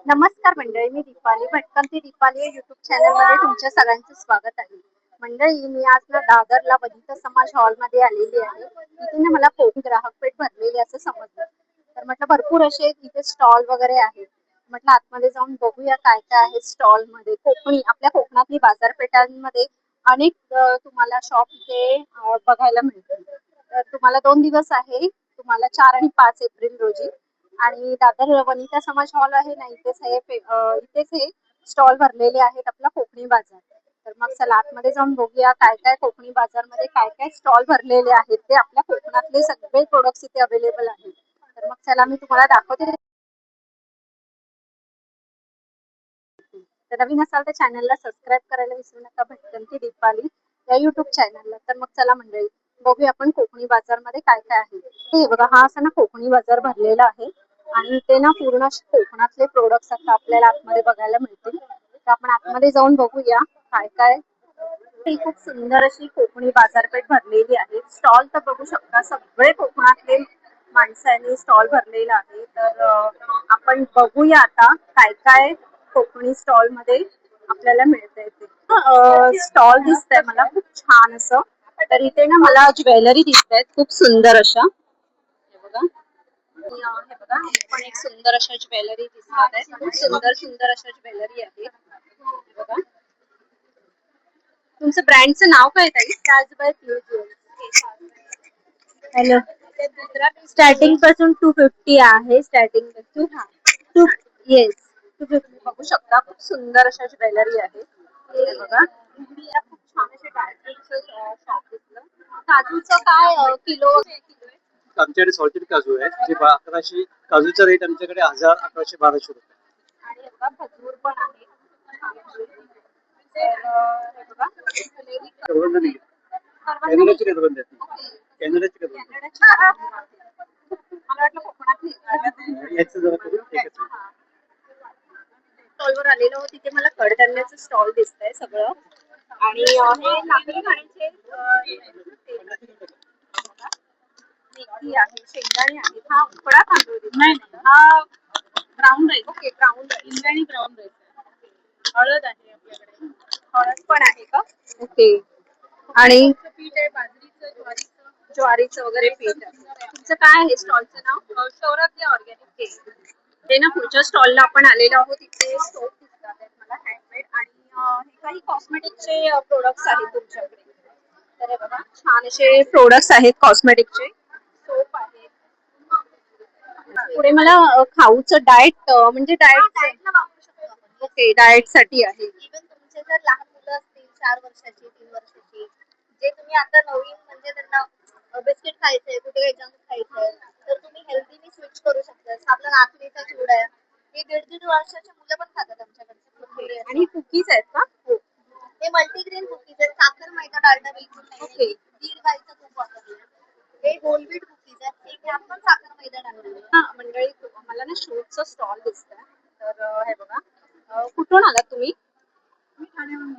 नमस्कार मंडळी, मी दीपाली भटकम. ती दीपाली या युट्यूब चॅनल मध्ये तुमच्या सगळ्यांचं स्वागत आहे. मंडळी, मी आज ना दादरला वनिता समाज हॉल मध्ये आलेली आहे. इथे ना मला कोकण ग्राहक पेठ भरलेली असं समजलं, तर म्हटलं भरपूर असे इथे स्टॉल वगैरे आहेत. म्हटलं आतमध्ये जाऊन बघूया काय काय आहे स्टॉल मध्ये. कोकणी आपल्या कोकणातली बाजारपेठांमध्ये अनेक तुम्हाला शॉप इथे बघायला मिळतील. तर तुम्हाला 2 दिवस आहे, तुम्हाला 4 आणि 5 एप्रिल रोजी. आणि दादर वनिता समाज हॉल आहे ना, इथेच हे स्टॉल भरलेले आहेत आपला कोकणी बाजार. तर मग चला आतमध्ये जाऊन बघूया काय काय कोकणी बाजार मध्ये काय काय स्टॉल भरलेले आहेत. ते आपल्या कोकणातले सगळे प्रोडक्ट्स इथे अवेलेबल आहेत. तर मग चला मी तुम्हाला दाखवते. तर नवीन असाल तर चॅनलला सबस्क्राईब करायला विसरू नका, भटकंती दीपाली या युट्यूब चॅनलला. तर मग चला मंडळी, बघूया आपण कोकणी बाजार मध्ये काय काय आहे. हे बघा, हा असा ना कोकणी बाजार भरलेला आहे आणि इथे ना पूर्ण असे कोकणातले प्रोडक्ट्स आता आपल्याला आतमध्ये बघायला मिळतील. तर आपण आतमध्ये जाऊन बघूया काय काय. ही खूप सुंदर अशी कोकणी बाजारपेठ भरलेली आहे. स्टॉल तर बघू शकता, सगळे कोकणातले माणसांनी स्टॉल भरलेला आहे. तर आपण बघूया आता काय काय कोकणी स्टॉल मध्ये आपल्याला मिळतंय ते. स्टॉल दिसतंय मला खूप छान असं. तर इथे ना मला ज्वेलरी दिसत आहेत खूप सुंदर अशा. हे बघा, हे बघा, हे पण एक सुंदर अशा ज्वेलरी दिसतात आहेत. खूप सुंदर सुंदर अशा ज्वेलरी आहे. हे बघा, तुमचं ब्रँडचं नाव काय ताई? राजबाई ज्वेलर्स. हॅलो. स्टार्टिंग पासून 250 आहे. स्टार्टिंग टू टू येस 250 बघू शकता. खूप सुंदर अशा ज्वेलरी आहे. हे बघा, खूप छान असे डायमंडचं शॉप दिसलं. काजूचं काय किलो? आमच्याकडे सॉल्टेड काजू आहे जे 1100. काजूचा रेट आमच्याकडे 1100-1200 रुपये. आणि हे बघा, खजूर पण आहे. तर हे बघा, करवंद नाही, करवंद कॅनडाची नाही. करवंद आहेत. कॅनडाची करवंद कॅनडाची मला वाटलं कोकणातली. याचं जरा करून एकच. स्टॉलवर आलेलो तिथे मला कडधान्याचं स्टॉल दिसतंय सगळं. आणि हे लाकडी खाण्याचे मेथी आहे, शेंगदाणे आहे. हा उकडा तांदूळ दिसतोय. नाही, हा brown rice. Okay, brown rice. Indrayani brown rice. हळद आहे आपल्याकडे. हळद पण आहे का? ओके. आणि पीठ आहे बाजरीचं, ज्वारीचं वगैरे पीठ आहे. तुमचं काय आहे स्टॉलचं नाव? सौरभ्य ऑर्गॅनिक केक. ते ना पुढच्या स्टॉलला आपण आलेलो आहोत. तिथे सोप दिसतात आहेत मला हँडमेड. आणि हे काही कॉस्मेटिकचे प्रोडक्ट्स आहेत तुमच्याकडे. तर हे बघा, छान असे प्रोडक्ट्स आहेत कॉस्मेटिकचे. सोप आहे. पुढे मला खाऊचं डाएट म्हणजे डाएट. ओके, डाएट साठी आहे. इव्हन तुमचे जर लहान मुलं असतील 4 वर्षाची 3 वर्षाची, जे तुम्ही आता नवीन म्हणजे त्यांना बिस्किट खायचंय, कुठे काही जंक खायचंय, तर तुम्ही हेल्दीली स्विच करू शकता. आपला नाचणीचा चिवडा आहे, हे 1.5-1.5 वर्षाचे मुलं पण खातात आमच्याकडचे. आणि कुकीज आहेत का? हो, हे मल्टीग्रेन कुकीज आहेत. साखर, मैदा, डालडा बिलकुल नाही. ओके. गीर गाईचं तूप वापरलं. हे होलवीट कुकीज आहेत. हे आपण साखर, मैदा डालडा. हा मंडळी, मला ना शूटचं स्टॉल दिसतंय. तर हे बघा, कुठून आलात तुम्ही?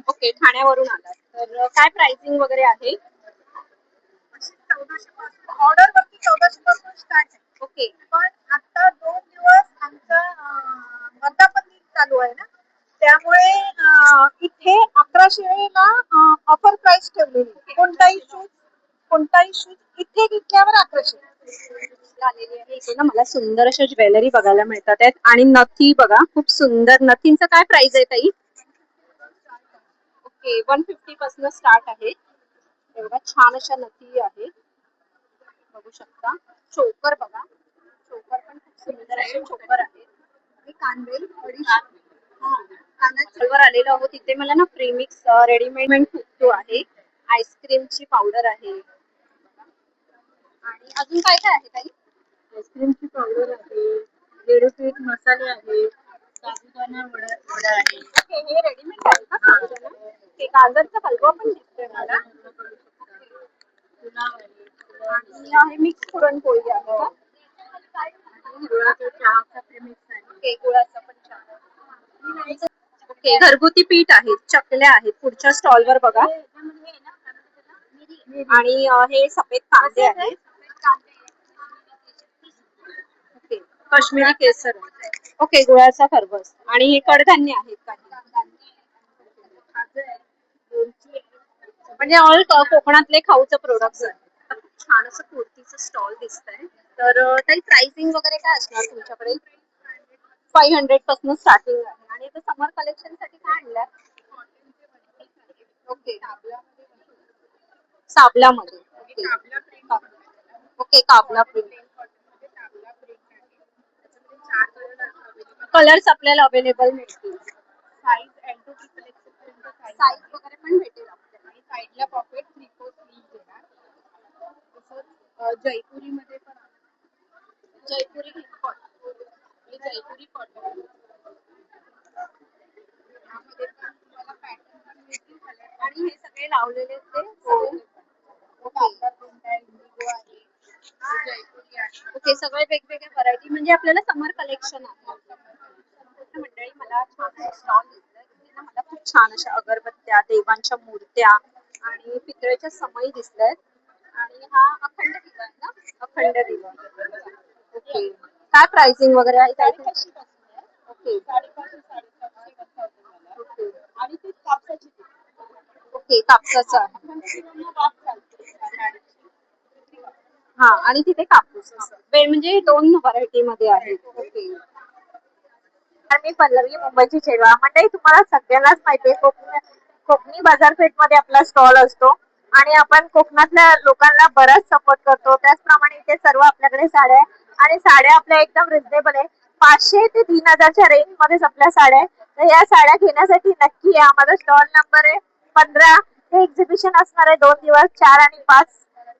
ओके, ठाण्यावरून आलात. तर काय प्राइसिंग वगैरे आहे? ऑर्डर वरती 1400 पासून स्टार्ट आहे. ओके, पण आता 2 दिवस आमचं वर्धापन दिन चालू आहे ना, त्यामुळे इथे 1100 ला ऑफर प्राइस ठेवलेली. कोणताही शूज इथे घेतल्यावर 1100 झालेली आहे. इथे ना मला सुंदर अशा ज्वेलरी बघायला मिळतात आहेत. आणि नथी बघा, खूप सुंदर. नथींचं काय प्राइस आहे ताई? ओके, 150 पासून स्टार्ट आहे. एवढ्या छान अशा नथी आहे, बघू शकता. चोकर बघा, चोकर पण खूप सुंदर असे चोकर आहे. आणि कांदे 250. कांदा आलेलो आहोत. तिथे मला ना प्रीमिक्स रेडीमेड कुक्टू आहे, आईस्क्रीमची पावडर आहे. आणि अजून काय काय आहे ताई? आईस्क्रीमची पावडर आहे, रेडीमेड मसाले आहे, साबुदाणा वडा आहे. ओके, हे रेडीमेड आहे का साबुदाणा? ते गाजरचा हलवा पण दिसतोय मला. पुलाव आहे, आणि हे मिक्स पुरणपोळी आहे का? गुळाचा चहाचा प्रेमिक्स आहे. ओके, गुळाचा पण चहा. ओके, घरगुती पीठ आहे, चकल्या आहेत. पुढच्या स्टॉलवर बघा. आणि हे सफेद कांदे आहेत. ओके, काश्मीरी केसर. ओके, गुळाचा खरबस. आणि हे कडधान्य आहेत काही. म्हणजे ऑल कोकणातले खाऊचं प्रोडक्ट. छान असं कुर्तीचं स्टॉल दिसतंय. तर काही प्राइसिंग वगैरे काय असणार तुमच्याकडे? 500 पासून स्टार्टिंग आहे. आणि आता समर कलेक्शन साठी काय आणलंय? ओके, साबलामध्ये. ओके, ओके, काबला प्रिंट. कलर्स आपल्याला अवेलेबल मिळतील. साईज वगैरे पण भेटेल आपल्याला. साईडला पॉकेट 3/4 स्लीव्ह देणार. तसंच जयपुरी मध्ये पण आहे. जयपुरी कॉटन. हे जयपुरी कॉटन यामध्ये पण तुम्हाला पॅटर्न पण मिळतील कलर आणि हे सगळे लावलेले ते कापला प्रिंट आहे, इंडिगो आहे, जयपुरी आहे. ओके, सगळे वेगवेगळे व्हरायटी म्हणजे आपल्याला समर कलेक्शन आहे. मंडळी मला स्टॉल दिसतोय. तिथे ना मला खूप छान अशा अगरबत्त्या, देवांच्या मूर्त्या आणि पितळेच्या समई दिसतायत. आणि हा अखंड दिवा आहे ना? अखंड दिवा. ओके, काय प्राइसिंग वगैरे आहे? काय कशी बसली आहे? ओके, 750 ओके, आणि ती कापसाची ओके, कापसाचा आहे. पूर्ण वाफ चालते. हा, आणि तिथे कापूस असं. म्हणजे दोन व्हरायटी मध्ये आहे. ओके. तर मी पल्लवी, मुंबईची चेहरा मंडळी. तुम्हाला सगळ्यांनाच माहिती आहे कोकणी बाजारपेठमध्ये आपला स्टॉल असतो आणि आपण कोकणातल्या लोकांना बराच सपोर्ट करतो. त्याचप्रमाणे इथे सर्व आपल्याकडे साड्या आहे आणि साड्या आपल्या एकदम रिजनेबल आहे. 500 ते 3000च्या रेंज मध्येच आपल्या साड्या आहे. तर या साड्या घेण्यासाठी नक्की या. माझा स्टॉल नंबर आहे 15. हे एक्झिबिशन असणार आहे 2 दिवस, 4 आणि 5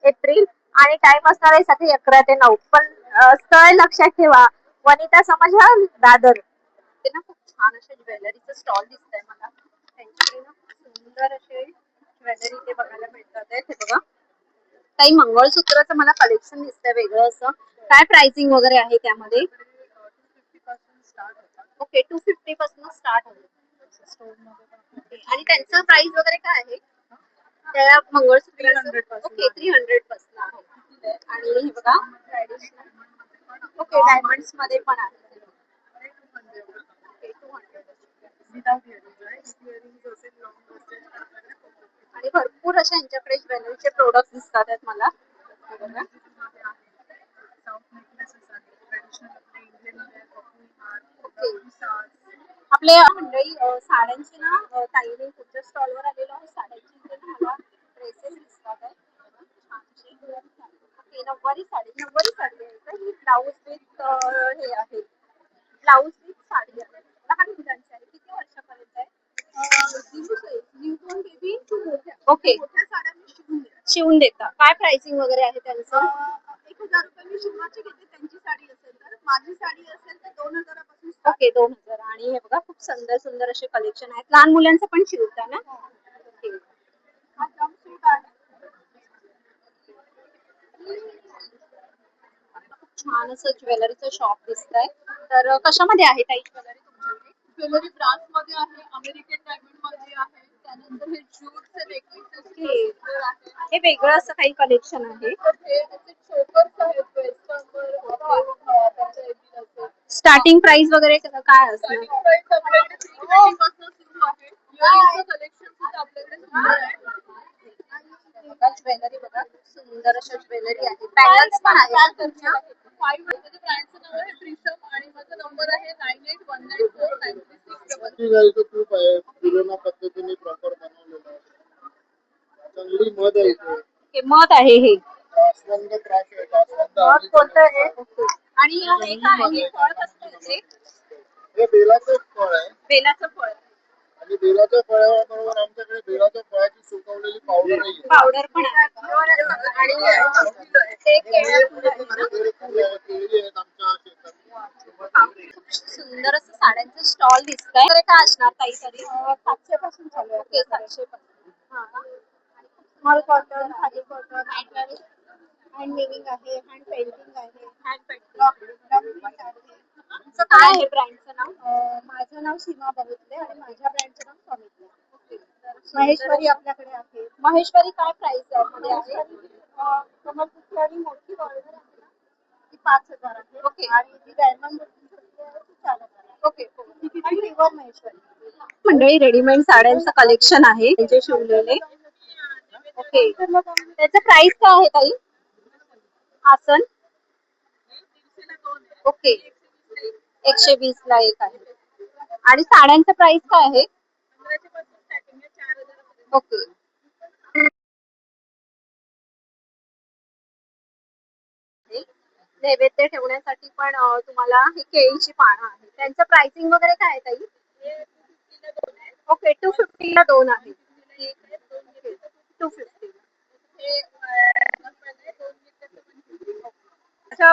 एप्रिल. आणि टाइम असणार आहे सकाळी 11 ते 9. पण स्थळ लक्षात ठेवा, वनिता समाज हा दादर. ते ना खूप छान असे ज्वेलरीचं स्टॉल दिसतंय मला. त्यांच्याकडे ना खूप सुंदर असे ज्वेलरी ते बघायला मिळतात. हे बघा, काही मंगळसूत्राचं मला कलेक्शन दिसतंय वेगळं असं. काय प्राइसिंग वगैरे आहे त्यामध्ये? ओके, 250 पासून स्टार्ट होईल. आणि त्यांचं प्राइस वगैरे काय आहे त्या मंगळसूत्राचं? ओके, 300 पासून आहे. आणि हे बघा, ओके, डायमंड्स मध्ये पण आहे. आणि भरपूर अशा यांच्याकडे ज्वेलरीचे प्रोडक्ट दिसतात आहेत मला. हे बघा. ओके. आपल्या मंडळी साड्यांची ना ताईने पुढच्या स्टॉलवर आलेलो आहे. साड्यांची इथे ना मला ड्रेसेस दिसतात आहेत. छानशी. ओके, नऊवारी साडी आहे का ही? ब्लाऊज विथ हे आहे. ब्लाऊज विथ साडी आहे. लहान मुलांची आहे. किती वर्षापर्यंत आहे? न्यूबॉर्न बेबी टू मोठ्या. ओके, मोठ्या साड्या मी शिवून देते. शिवून देता. काय प्राइसिंग वगैरे आहे त्यांचं? 1000 रुपये मी शिवणाची घेते. त्यांची साडी असेल तर, माझी साडी असेल तर 2000 पासून. ओके, 2000. आणि हे बघा, खूप सुंदर सुंदर असे कलेक्शन आहेत. लहान मुलांचं पण शिवता ना? ओके. हा जम्पसूट आहे. खूप छान असं ज्वेलरीचं शॉप दिसतंय. तर कशामध्ये आहे ताई ज्वेलरी तुमच्याकडे? ज्वेलरी ब्रास मध्ये आहे, अमेरिकन डायमंड मध्ये आहे, त्यानंतर हे ज्यूटचे नेकलेसेस आहे. हे वेगळं असं काही कलेक्शन आहे. हे असे चोकर्स आहेत, स्टार्टिंग प्राइस वगैरे काय असणार? ज्वेलरी बघा, सुंदर अशा ज्वेलरी आहे. बँगल्स पण आहेत. खूप आहे किलोना पद्धतीने प्रॉपर बनवलेलं आहे. चांगली मध आहे इथे. किंमत आहे हे. जास्वंद क्रॉस आहे. जास्वंद मग कोणतं आहे? ओके. आणि हे काय आहे? फळ कसं आहे ते? हे बेलाचं फळ आहे बेलाचं फळ. आणि बेलाच्या फळाबरोबर आमच्याकडे बेलाच्या फळाची सुकवलेली पावडर आहे. पावडर पण आहे. आणि ते केळी केळी आहेत आमच्या शेतात. खूप सुंदर असं साड्यांचं स्टॉल दिसतंय. वगैरे काय असणार काही तरी? 700 पासून चालू आहे. ओके, 700 पासून. हा. Small cotton, khadi cotton, hand weaving आहे, हँड पेंटिंग आहे, हँड पेंटिंग. लॉक आहे. तुमचं काय आहे ब्रँडचं नाव? माझं नाव सीमा बघितले आणि माझ्या ब्रँडचं नाव स्वामित्व. ओके. महेश्वरी आपल्याकडे आहे. महेश्वरी काय प्राइस मध्ये आहे? कमल कुठली मोठी ऑर्डर आहे ना, ती 5000 आहे. ओके. आणि जी डायमंड ओके मंडळी रेडीमेड साड्यांचं कलेक्शन आहे त्यांचे शिवलेले. ओके त्याचं प्राइस काय आहे ताई? आसन ओके 120 ला एक आहे. आणि साड्यांचं प्राइस काय आहे? ओके नैवेद्य ठेवण्यासाठी पण तुम्हाला ही केळीची पानं आहे. त्यांचं प्राइसिंग वगैरे काय आहे ताई? ओके 250 ला दोन आहे. 250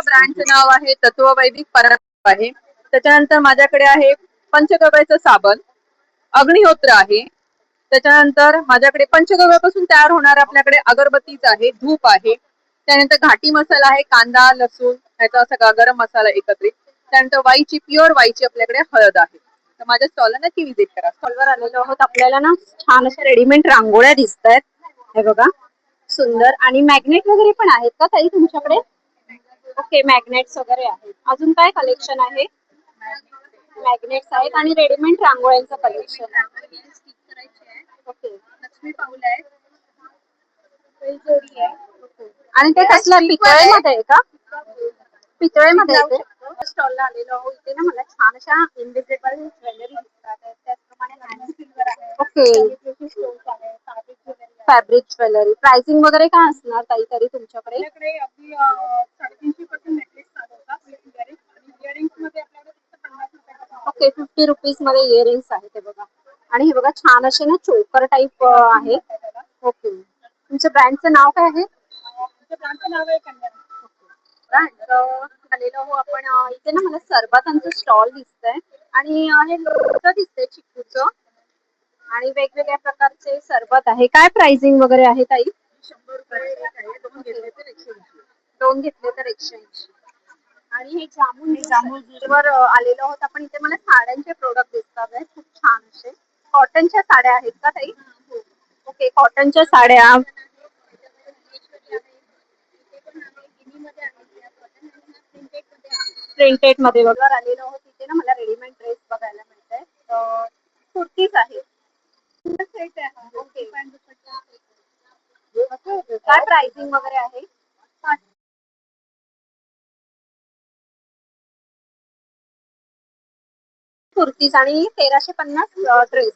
ब्रँडचं नाव आहे तत्व वैदिक परंपरा आहे. त्याच्यानंतर माझ्याकडे आहे पंचगव्याचं साबण, अग्निहोत्र आहे. त्याच्यानंतर माझ्याकडे पंचगव्यापासून तयार होणार आपल्याकडे अगरबत्तीच आहे, धूप आहे. त्यानंतर घाटी मसाला आहे, कांदा लसूण ह्याचा सगळा गरम मसाला एकत्रित. त्यानंतर वाईची प्युअर वाईची आपल्याकडे हळद आहे. तर माझ्या स्टॉलला नक्की विजिट करा. स्टॉलवर आलेलो आहोत. आपल्याला ना छान अशा रेडीमेड रांगोळ्या दिसत आहेत. हे बघा सुंदर. आणि मॅग्नेट वगैरे पण आहेत का ताई तुमच्याकडे? ओके मॅग्नेट्स वगैरे आहेत. अजून काय कलेक्शन आहे? मॅग्नेट्स आहेत आणि रेडीमेड रांगोळ्यांचं कलेक्शन आहे. ओके लक्ष्मी पाऊल आहे, जोडी आहे. आणि ते कसल्या पितळेमध्ये आहे का? पितळेमध्ये आहे ते. स्टॉलला आलेलो आहोत. इथे ना मला छान अशा इनविजिबल ज्वेलरी दिसतात आहेत. त्याचप्रमाणे नॅनो सिल्वर आहे. ओके स्टोन्स आहे, फॅब्रिक ज्वेलरी आहे. फॅब्रिक ज्वेलरी प्राइसिंग वगैरे काय असणार ताई तरी तुमच्याकडे? आपल्याकडे अगदी 350 पासून नेकलेस चालू होतात विथ इयरिंग. आणि इयरिंग्स मध्ये आपल्याकडे फक्त 50 रुपयाला ओके 50 रुपीज मध्ये इयरिंग्स आहेत. हे बघा. आणि हे बघा छान असे ना चोकर टाईप आहे. ओके तुमच्या ब्रँडचं नाव काय आहे? ब्रँडचं नाव आहे कन्या. आलेलो हो आपण इथे ना मला सरबतांचं स्टॉल दिसतंय आणि हे लोणचं दिसतंय चिक्कूचं आणि वेगवेगळ्या प्रकारचे सरबत आहे. काय प्राइसिंग वगैरे आहे ताई? 100 रुपये आहे. दोन घेतले तर 180. दोन घेतले तर 180. आणि हे जामूनवर आलेलो आहोत आपण. इथे मला साड्यांचे प्रोडक्ट दिसतात आहेत खूप छान असे. कॉटनच्या साड्या आहेत का ताई? ओके कॉटनच्या साड्या प्रिंटेड मध्ये वगैरे आलेलो आहोत. तिथे ना मला रेडीमेड ड्रेस बघायला मिळत आहे. कुर्तीज आहे. ओके काय प्राइसिंग वगैरे आहे? कुर्तीज आणि 1350 ड्रेस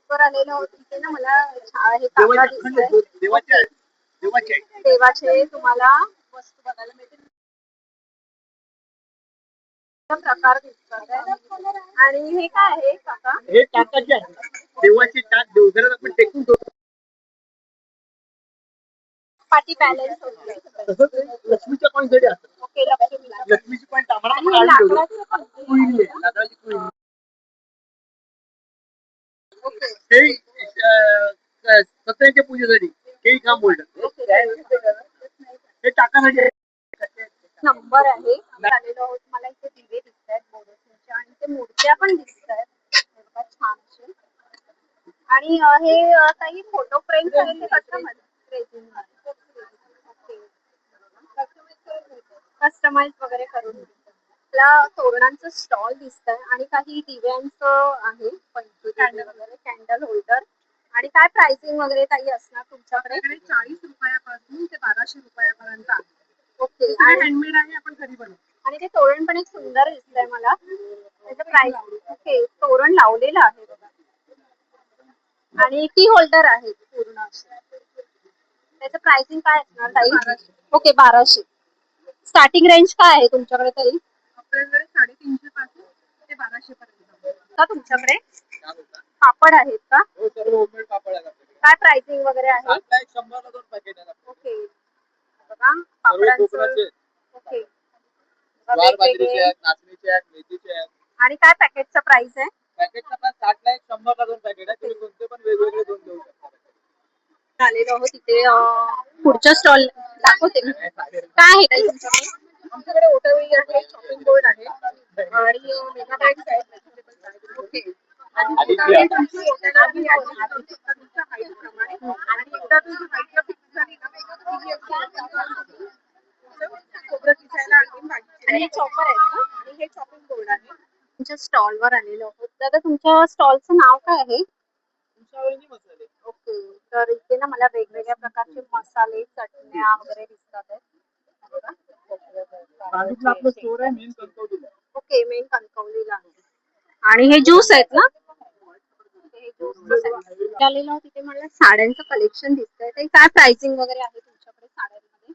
वर आलेलो आहोत. तिथे ना मला हे कापड दिसतंय. देवाचे तुम्हाला वस्तू बघायला मिळतील. प्रकार दिसतात आहे. आणि हे काय आहे काका? हे टाकाचे आहे, देवाची टाक देवघरात आपण टेकून ठेवतो. पाठी बॅलन्स होते. तसंच लक्ष्मीच्या पण जडी असतात. ओके लक्ष्मीला. लक्ष्मीची पण आम्हाला पण आणि काढून ठेवतो. लाकडाचं पण. कुईली आहे, लाकडाची कुईली. ओके हे सत्याच्या पूजेसाठी केळी काम बोलतात. हे टाकासाठी आहे. नंबर आहे. आलेलो आहोत. मला इथे दिवे दिसत आहेत बोरोसिनचे आणि ते मूर्त्या पण दिसत आहेत छान असे. आणि हे काही फोटो फ्रेम्स आहेत ते कस्टमाइज कस्टमाइज वगैरे करून आपला तोरणांचं स्टॉल दिसत आहे आणि काही दिव्यांचं आहे. कॅन्डल वगैरे कॅन्डल होल्डर. आणि काय प्राइसिंग वगैरे काही असणार तुमच्याकडे? 40 रुपयापासून ते 1200 रुपयापर्यंत आहे. ओके हँडमेड आहे, आपण घरी बनवतो. आणि ते तोरण पण एक सुंदर दिसतंय मला. त्याचं प्राइस ओके तोरण लावलेलं आहे बघा. आणि टी होल्डर आहे पूर्ण असं. त्याचं प्राइसिंग काय असणार ताई? 1200. ओके 1200. स्टार्टिंग रेंज काय आहे तुमच्याकडे ताई? आपल्याकडे 350 पासून ते 1200 पर्यंत का तुमच्याकडे कापड आहेत का? हो, सर्व होममेड कापड आहे आपल्याकडे. काय प्राइसिंग वगैरे आहे? 100 ला 2 पॅकेट आहेत. ओके बघा सर्व कापडांचं. कोकणाचे. ओके ज्वार बाजरीचे आहेत, नाचणीचे आहेत, मेथीचे आहेत. आणि काय पॅकेटचा प्राइस आहे? पॅकेटचा पण 60 ला 100 ला 2 पॅकेट आहे. तुम्ही कोणते पण वेगवेगळे 2 देऊ शकता. आलेलो आहोत तिथे पुढच्या स्टॉल दाखवते मी. काय आहे ताई तुमच्याकडे? आमच्याकडे ओटोवेळी आहे, शॉपिंग बोर्ड आहे आणि मेगा बॅग्स आहेत. ओके आणि तुमची ओटोवेळी आहे तुमच्या हाईट प्रमाणे. आणि एकदा तुमची हाईट फिक्स झाली ना खोबरं दिसायला आणखी आणि हे चॉपर आहेत का? स्टॉलवर आलेलो आहोत. दादा तुमच्या स्टॉलचं नाव काय आहे? ओके. तर इथे ना मला वेगवेगळ्या प्रकारचे मसाले, चटण्या वगैरे दिसतात आहेत. आपलं स्टोर आहे मेन कणकवलीला. ओके, मेन कणकवलीला आहे. आणि हे ज्यूस आहेत ना? हे ज्यूस आलेलो आहोत. तिथे मला साड्यांचं कलेक्शन दिसतंय. ते काय प्राइसिंग वगैरे आहे तुमच्याकडे साड्यांमध्ये?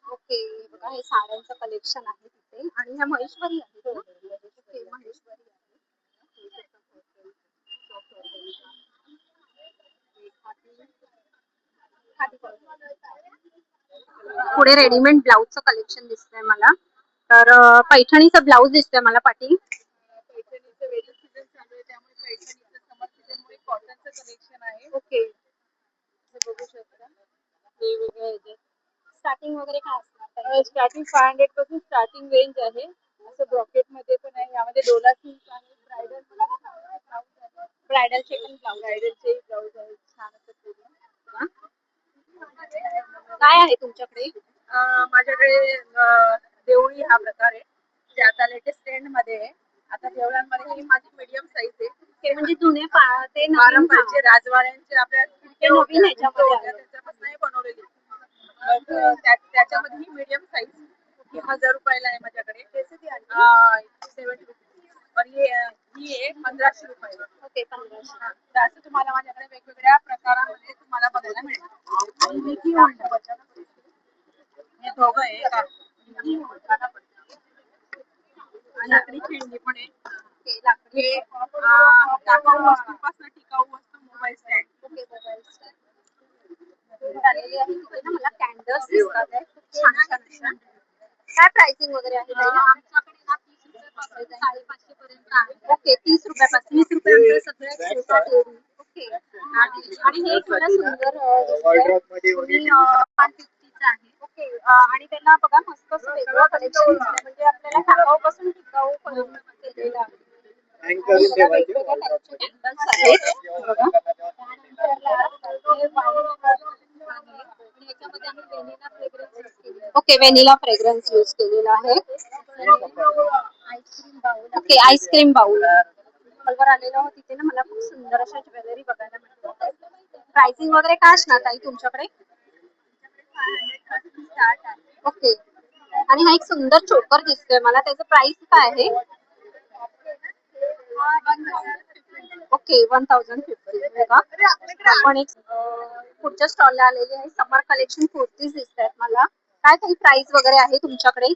ओके, बघा हे साड्यांचं कलेक्शन आहे तिथे. आणि ह्या महेश्वरी आहेत ना? ओके, महेश्वरी आहे. पुढे रेडीमेड ब्लाऊजचं कलेक्शन दिसतंय मला. तर पैठणीचं ब्लाऊज दिसतंय मला पाठी. पैठणीचं वेडिंग सीझन चालू आहे त्यामुळे पैठणीचं समर सीझनमुळे कॉटनचं कलेक्शन आहे. ओके. हे बघू शकता वेगवेगळ्या ह्याच्यात. स्टार्टिंग वगैरे काय असणार? स्टार्टिंग 500 पासून स्टार्टिंग रेंज आहे. असं ब्रॉकेट मध्ये पण आहे. यामध्ये डोला सिल्क आहे, ब्रायडल ब्रायडलचे पण ब्लाऊज ब्रायडलचे ब्लाऊज आहेत छान असं पूर्ण. काय आहे तुमच्याकडे? माझ्याकडे देवळी हा प्रकार आहे जे आता लेटेस्ट ट्रेंड मध्ये आहे. आता देवळांमध्ये ही माझी मीडियम साईज आहे. ते म्हणजे जुने ते नवीन पारंपरिक राजवाड्यांचे आपल्या ते नवीन ह्याच्यामध्ये आले. त्याच्यापासून हे बनवलेली. त्याच्यामध्ये ही मीडियम साईज ही 1000 रुपयाला आहे माझ्याकडे. 70 रुपये. और ही आहे 1500 रुपयाला. ओके, 1500. तर असं तुम्हाला माझ्याकडे वेगवेगळ्या प्रकारामध्ये तुम्हाला बघायला मिळेल. आणि हे की म्हणतात हे दोघं आहे का? लाकडी खेळणी पण आहे. ओके, लाकडी. हे टाकाऊ वस्तूपासून टिकाऊ वस्तू mobile stand. Okay, mobile stand. आलेली आहे तिथे ना मला कॅन्डल्स दिसतात आहेत. खूप छान छान अशा. काय प्राइसिंग वगैरे आहे ताई? आमच्याकडे ना 30 रुपयापासून 550 पर्यंत आहे. ओके, 30 रुपयापासून. 30 रुपयांचं सगळ्यात छोटा टेडी. ओके. आणि हे मला सुंदर दिसतंय. मध्ये 150 आहे. ओके. आणि त्यांना बघा मस्त असं वेगळं कलेक्शन दिसतंय. म्हणजे आपल्याला टाकाऊपासून टिकाऊ पर्यंत केलेलं आहे. आणि बघा वेगवेगळ्या टाईपचे कॅन्डल्स आहेत. बघा. ओके, व्हॅनिला फ्रेग्रन्स यूज केलेला आहे. ओके, आईस्क्रीम बाउल वर आलेलो आहोत. तिथे ना मला खूप सुंदर अशा ज्वेलरी बघायला मिळतात. प्राइसिंग वगैरे काय असणार ताई तुमच्याकडे? ओके. आणि हा एक सुंदर चोकर दिसतोय मला. त्याचं प्राइस काय आहे? ओके, 1050. आपण एक पुढच्या स्टॉलला आलेले आहे. समर कलेक्शन कुर्तीज दिसत आहेत मला. काय काही प्राइस वगैरे आहे तुमच्याकडे?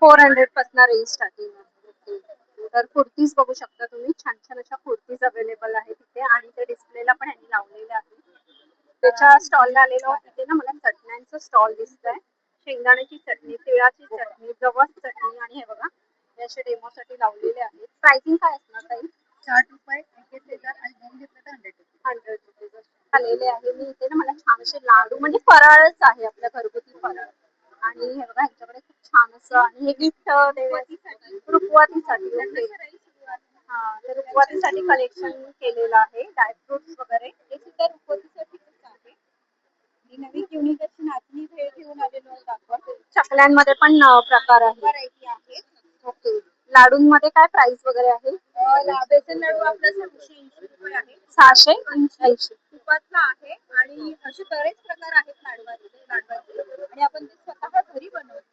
400 पासून रेंज स्टार्टिंग. तर कुर्तीज बघू शकता तुम्ही. छान छान अशा कुर्तीज अवेलेबल आहे तिथे. आणि ते डिस्प्लेला पण ह्यांनी लावलेले आहे. त्याच्या स्टॉलला आलेलो आहोत. तिथे ना मला चटण्यांचं स्टॉल दिसतंय. शेंगदाण्याची चटणी, तिळाची चटणी, जवस चटणी आणि हे बघा हे असे डेमोसाठी लावलेले आहेत. प्राइसिंग काय असणार ताई? 60 रुपये एक घेतले आणि दोन घेतले तर 100 100 आलेले आहे. मी इथे ना मला छान असे लाडू म्हणजे फराळच आहे आपल्या घरगुती फराळ. आणि हे बघा ह्याच्याकडे खूप छान असं आणि हे गिफ्ट रुखवातीसाठी. ओके. हा, तर रुखवातीसाठी कलेक्शन केलेलं आहे. ड्रायफ्रुट्स वगैरे हे सुद्धा रुखवतीसाठीच आहे. ही नवी युनिक अशी नाचणी भेळ घेऊन आलेलो आहोत आपण. चकल्यांमध्ये पण प्रकार आहे. व्हरायटी आहे. ओके. लाडूंमध्ये काय प्राइस वगैरे आहे? बेसन लाडू आपला 680 रुपये आहे. 680. तुपातला आहे आणि असे बरेच प्रकार आहेत लाडवाचे. आणि आपण ते स्वतः घरी बनवतो.